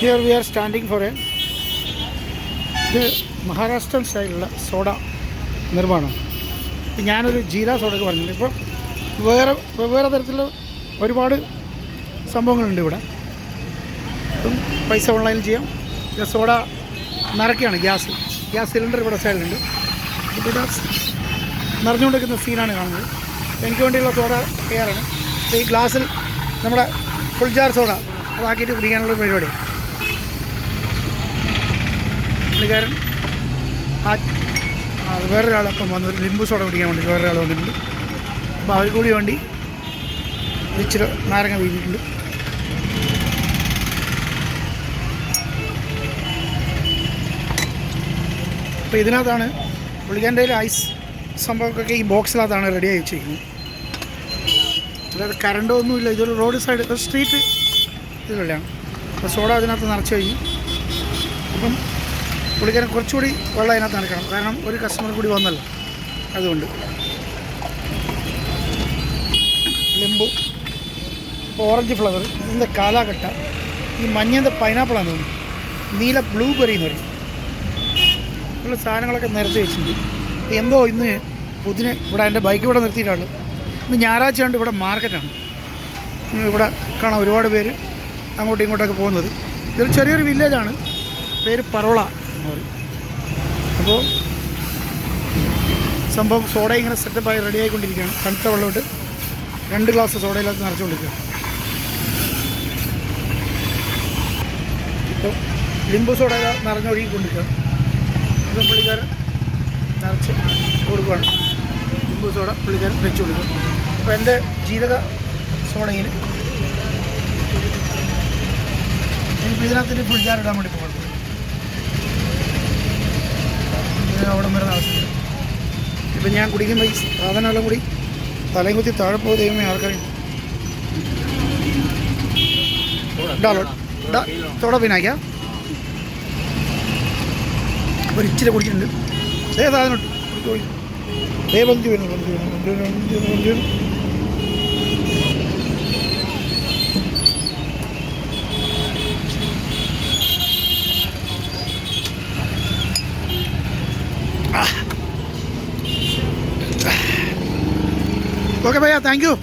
Here we are standing for ഇത് മഹാരാഷ്ട്രൻ സ്റ്റൈലുള്ള soda നിർമ്മാണം. ഞാനൊരു ജീര സോഡയൊക്കെ പറഞ്ഞിട്ടുണ്ട്. ഇപ്പോൾ വെവ്വേറെ തരത്തിലുള്ള ഒരുപാട് സംഭവങ്ങളുണ്ട് ഇവിടെ. ഇപ്പം പൈസ ഓൺലൈനിൽ ചെയ്യാം. സോഡ നിറയ്ക്കുകയാണ്. ഗ്യാസ് സിലിണ്ടർ ഇവിടെ സൈഡിലുണ്ട്. ഇവിടെ നിറഞ്ഞുകൊണ്ടിരിക്കുന്ന സീനാണ് കാണുന്നത്. എനിക്ക് വേണ്ടിയുള്ള സോഡ തയ്യാറാണ്. ഈ ഗ്ലാസ്സിൽ നമ്മുടെ ഫുൾ ജാർ സോഡ അതാക്കിയിട്ട് കുടിക്കാനുള്ള പരിപാടിയാണ്. പുള്ളിക്കാരൻ വേറൊരാളപ്പം വന്നു ഒരു ലിംബു സോഡ കുടിക്കാൻ വേണ്ടി വേറൊരാൾ വന്നിട്ടുണ്ട്. അപ്പോൾ അവർ കൂടി വേണ്ടി ഇച്ചിരി നാരങ്ങ വീണിട്ടുണ്ട്. അപ്പോൾ ഇതിനകത്താണ് പുള്ളിക്കാരൻ്റെ ഐസ് സംഭവമൊക്കെ ഈ ബോക്സിനകത്താണ് റെഡിയായി വെച്ചിരിക്കുന്നത്. അതായത് കറണ്ടോ ഒന്നുമില്ല. ഇതൊരു റോഡ് സൈഡ് സ്ട്രീറ്റ് ഇതിലാണ്. അപ്പോൾ സോഡ അതിനകത്ത് നിറച്ച് കഴിഞ്ഞു. അപ്പം പുള്ളിക്കാരൻ കുറച്ചുകൂടി വെള്ളം അതിനകത്ത് നനക്കണം. കാരണം ഒരു കസ്റ്റമർ കൂടി വന്നല്ലോ, അതുകൊണ്ട്. ലിംബു, ഓറഞ്ച് ഫ്ലവർ, ഇതിൻ്റെ കാലാകട്ട, ഈ മഞ്ഞൻ്റെ പൈനാപ്പിളാണ് തോന്നുന്നു, നീല ബ്ലൂബെറി എന്ന് പറയും. ഉള്ള സാധനങ്ങളൊക്കെ നിരത്തി വെച്ചിട്ടുണ്ട്. എന്തോ ഇന്ന് പുതിന് ഇവിടെ എൻ്റെ ബൈക്ക് ഇവിടെ നിർത്തിയിട്ടാണ്. ഇന്ന് ഞായറാഴ്ച കൊണ്ട് ഇവിടെ മാർക്കറ്റാണ്. ഇവിടെ കാണാം ഒരുപാട് പേര് അങ്ങോട്ടും ഇങ്ങോട്ടൊക്കെ പോകുന്നത്. ഇതൊരു ചെറിയൊരു വില്ലേജാണ്. പേര് പറോള എന്ന് പറയും. അപ്പോൾ സംഭവം സോഡ ഇങ്ങനെ സെറ്റപ്പായി റെഡി ആയിക്കൊണ്ടിരിക്കുകയാണ്. തണുത്ത വെള്ളമിട്ട് 2 ഗ്ലാസ് സോഡയിലകത്ത് നിറച്ചുകൊണ്ടിരിക്കുകയാണ്. ഇപ്പോൾ ലിംബു സോഡ നിറഞ്ഞൊഴുകിക്കൊണ്ടിരിക്കുകയാണ്. ഇത് പുള്ളിക്കാരൻ നിറച്ച് കൊടുക്കുകയാണ്. ലിംബു സോഡ പുള്ളിക്കാരൻ വെച്ച് കൊടുക്കുക. അപ്പോൾ എൻ്റെ ജീരക സോഡയിൽ എനിക്ക് ഇതിനകത്ത് ഫുൾ ജാർ ഇടാൻ വേണ്ടി പോകുന്നത്. അവിടെ വരുന്ന ആവശ്യമില്ല. ഇപ്പം ഞാൻ കുടിക്കുമ്പോൾ ഈ സാധനമെല്ലാം കൂടി തലയും കുത്തി താഴെ പോകുക ദൈവമേ ആൾക്കാരും തോടെ പിന്നാക്കാം. ഒരു ഇച്ചിരി കുടിക്കുന്നുണ്ട്. അതേ സാധനം ബന്തി വരുന്നു. ओके भैया, थैंक यू.